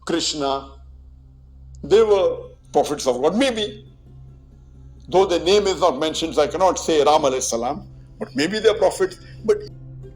Krishna, they were prophets of God. Maybe, though their name is not mentioned, so I cannot say Ram alayhi salam, but maybe they are prophets. But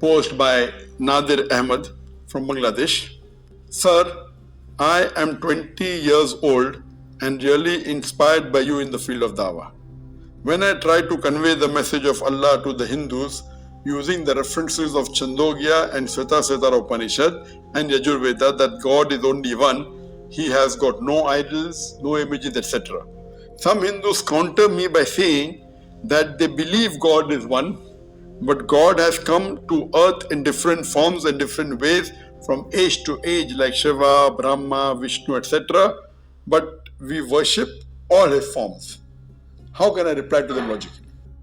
post by Nadir Ahmed from Bangladesh. Sir, I am 20 years old and really inspired by you in the field of Dawah. When I try to convey the message of Allah to the Hindus using the references of Chandogya and Svetasvatara Upanishad and Yajurveda that God is only one, He has got no idols, no images, etc. Some Hindus counter me by saying that they believe God is one, but God has come to earth in different forms and different ways from age to age, like Shiva, Brahma, Vishnu, etc. But we worship all his forms. How can I reply to them logically?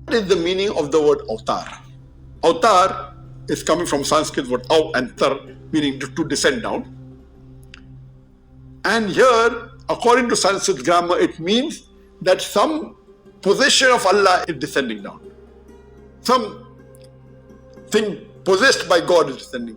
What is the meaning of the word avatar? Avatar is coming from Sanskrit word av and tar, meaning to descend down. And here, according to Sanskrit grammar, it means that some possession of Allah is descending down. Something possessed by God is descending.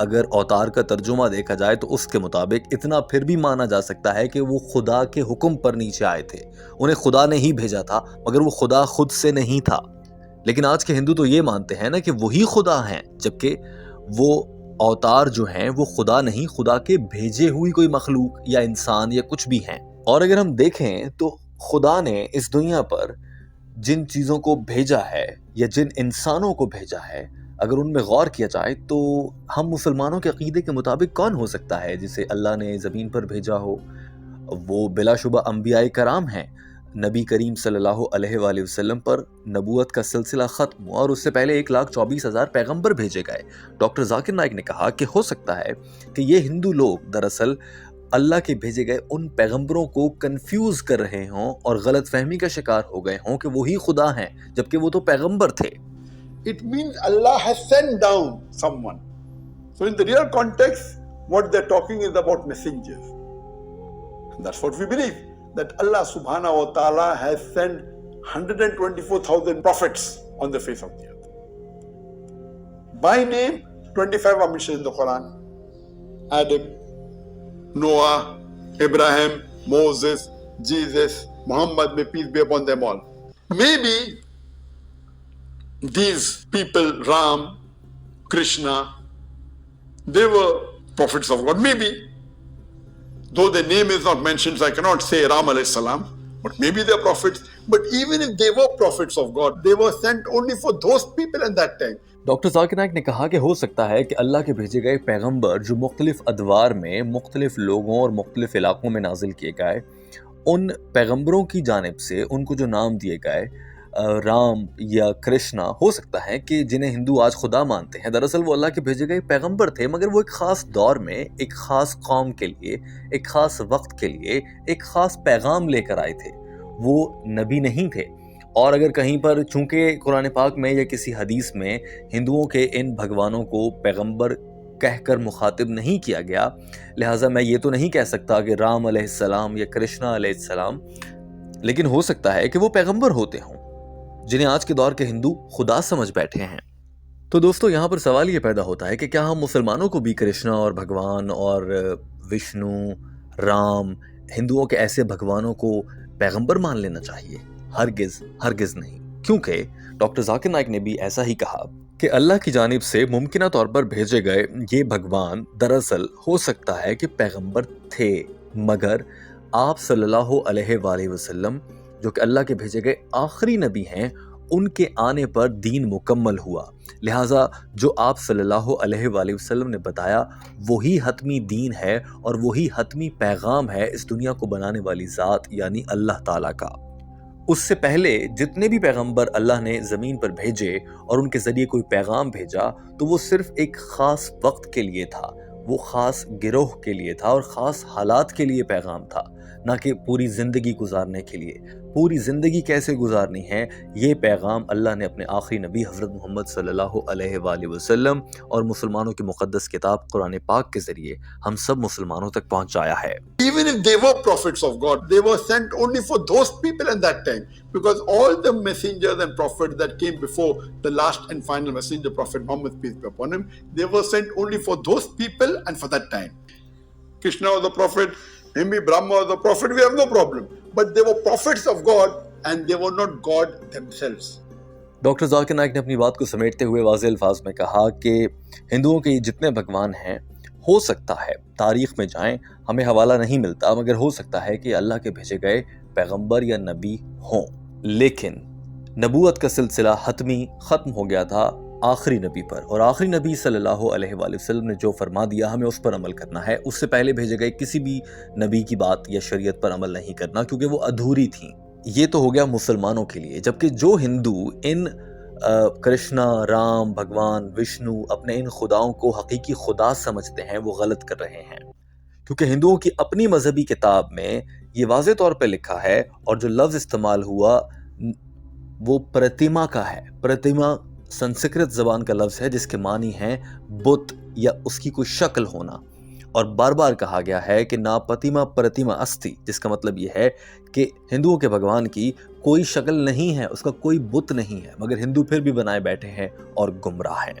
اگر اوتار کا ترجمہ دیکھا جائے تو اس کے مطابق اتنا پھر بھی مانا جا سکتا ہے کہ وہ خدا کے حکم پر نیچے آئے تھے، انہیں خدا نے ہی بھیجا تھا، مگر وہ خدا خود سے نہیں تھا۔ لیکن آج کے ہندو تو یہ مانتے ہیں نا کہ وہی خدا ہیں، جبکہ وہ اوتار جو ہیں وہ خدا نہیں، خدا کے بھیجے ہوئی کوئی مخلوق یا انسان یا کچھ بھی ہیں۔ اور اگر ہم دیکھیں تو خدا نے اس دنیا پر جن چیزوں کو بھیجا ہے یا جن انسانوں کو بھیجا ہے، اگر ان میں غور کیا جائے تو ہم مسلمانوں کے عقیدے کے مطابق کون ہو سکتا ہے جسے اللہ نے زمین پر بھیجا ہو؟ وہ بلا شبہ انبیاء کرام ہیں۔ نبی کریم صلی اللہ علیہ وآلہ وسلم پر نبوت کا سلسلہ ختم ہوا اور اس سے پہلے 1,24,000 پیغمبر بھیجے گئے۔ ڈاکٹر ذاکر نائک نے کہا کہ ہو سکتا ہے کہ یہ ہندو لوگ دراصل اللہ کے بھیجے گئے ان پیغمبروں کو کنفیوز کر رہے ہوں اور غلط فہمی کا شکار ہو گئے ہوں کہ وہی خدا ہیں، جبکہ وہ تو پیغمبر تھے۔ It means Allah has sent down someone. So in the real context, what they're talking is about messengers. That's what we believe, that Allah subhanahu wa ta'ala has sent 124,000 prophets on the face of the earth. By name, 25 are mentioned in the Quran. Adam, Noah, Abraham, Moses, Jesus, Muhammad, may peace be upon them all. Maybe these people, Ram, Krishna, they were prophets of God. Maybe, though their name is not mentioned, so I cannot say Ram alayhi salam, but maybe they're prophets. But even if they were prophets of God, they were sent only for those people at that time. Doctor Zakir Naik نے کہا کہ ہو سکتا ہے کہ اللہ کے بھیجے گئے پیغمبر جو مختلف ادوار میں مختلف لوگوں اور مختلف علاقوں میں نازل کیے گئے، ان پیغمبروں کی جانب سے ان کو جو نام دیے گئے رام یا کرشنا، ہو سکتا ہے کہ جنہیں ہندو آج خدا مانتے ہیں دراصل وہ اللہ کے بھیجے گئے پیغمبر تھے، مگر وہ ایک خاص دور میں ایک خاص قوم کے لیے، ایک خاص وقت کے لیے ایک خاص پیغام لے کر آئے تھے، وہ نبی نہیں تھے۔ اور اگر کہیں پر چونکہ قرآن پاک میں یا کسی حدیث میں ہندوؤں کے ان بھگوانوں کو پیغمبر کہہ کر مخاطب نہیں کیا گیا، لہٰذا میں یہ تو نہیں کہہ سکتا کہ رام علیہ السلام یا کرشنا علیہ السلام، لیکن ہو سکتا ہے کہ وہ پیغمبر ہوتے ہوں جنہیں آج کے دور کے ہندو خدا سمجھ بیٹھے ہیں۔ تو دوستو، یہاں پر سوال یہ پیدا ہوتا ہے کہ کیا ہم مسلمانوں کو بھی کرشنا اور بھگوان اور وشنو، رام، ہندوؤں کے ایسے بھگوانوں کو پیغمبر مان لینا چاہیے؟ ہرگز نہیں، کیونکہ ڈاکٹر ذاکر نائک نے بھی ایسا ہی کہا کہ اللہ کی جانب سے ممکنہ طور پر بھیجے گئے یہ بھگوان دراصل ہو سکتا ہے کہ پیغمبر تھے، مگر آپ صلی اللہ علیہ وآلہ وسلم جو کہ اللہ کے بھیجے گئے آخری نبی ہیں، ان کے آنے پر دین مکمل ہوا، لہٰذا جو آپ صلی اللہ علیہ وآلہ وسلم نے بتایا وہی حتمی دین ہے اور وہی حتمی پیغام ہے اس دنیا کو بنانے والی ذات یعنی اللہ تعالیٰ کا۔ اس سے پہلے جتنے بھی پیغمبر اللہ نے زمین پر بھیجے اور ان کے ذریعے کوئی پیغام بھیجا تو وہ صرف ایک خاص وقت کے لیے تھا، وہ خاص گروہ کے لیے تھا اور خاص حالات کے لیے پیغام تھا، نہ کہ پوری زندگی گزارنے کے لیے۔ پوری زندگی کیسے گزارنی ہے، یہ پیغام اللہ نے اپنے آخری نبی حضرت محمد صلی اللہ علیہ وآلہ وسلم اور مسلمانوں کی مقدس کتاب قرآن پاک کے ذریعے ہم سب مسلمانوں تک پہنچایا ہے۔ Even if they were prophets of God, they were sent only for those people at that time, because all the messengers and prophets that came before the last and final messenger, Prophet Muhammad, peace be upon him, they were sent only for those people and for that time. Krishna was the prophet, maybe Brahma was the prophet, we have no problem. But they were prophets of God and they were not God themselves. Doctor Zakir Naik نے اپنی بات کو سمیٹتے ہوئے واضح الفاظ میں کہا کہ ہندوؤں کے جتنے بھگوان ہیں، ہو سکتا ہے تاریخ میں جائیں، ہمیں حوالہ نہیں ملتا، مگر ہو سکتا ہے کہ اللہ کے بھیجے گئے پیغمبر یا نبی ہوں، لیکن نبوت کا سلسلہ حتمی ختم ہو گیا تھا آخری نبی پر، اور آخری نبی صلی اللہ علیہ وآلہ وسلم نے جو فرما دیا ہمیں اس پر عمل کرنا ہے، اس سے پہلے بھیجے گئے کسی بھی نبی کی بات یا شریعت پر عمل نہیں کرنا، کیونکہ وہ ادھوری تھیں۔ یہ تو ہو گیا مسلمانوں کے لیے، جبکہ جو ہندو ان کرشنا، رام، بھگوان، وشنو، اپنے ان خداؤں کو حقیقی خدا سمجھتے ہیں، وہ غلط کر رہے ہیں، کیونکہ ہندوؤں کی اپنی مذہبی کتاب میں یہ واضح طور پہ لکھا ہے، اور جو لفظ استعمال ہوا وہ پرتیما کا ہے۔ پرتیما سنسکرت زبان کا لفظ ہے جس کے معنی ہیں بت یا اس کی کوئی شکل ہونا، اور بار بار کہا گیا ہے کہ نا پتیما پرتیما استی، جس کا مطلب یہ ہے کہ ہندوؤں کے بھگوان کی کوئی شکل نہیں ہے، اس کا کوئی بت نہیں ہے، مگر ہندو پھر بھی بنائے بیٹھے ہیں اور گمراہ ہیں۔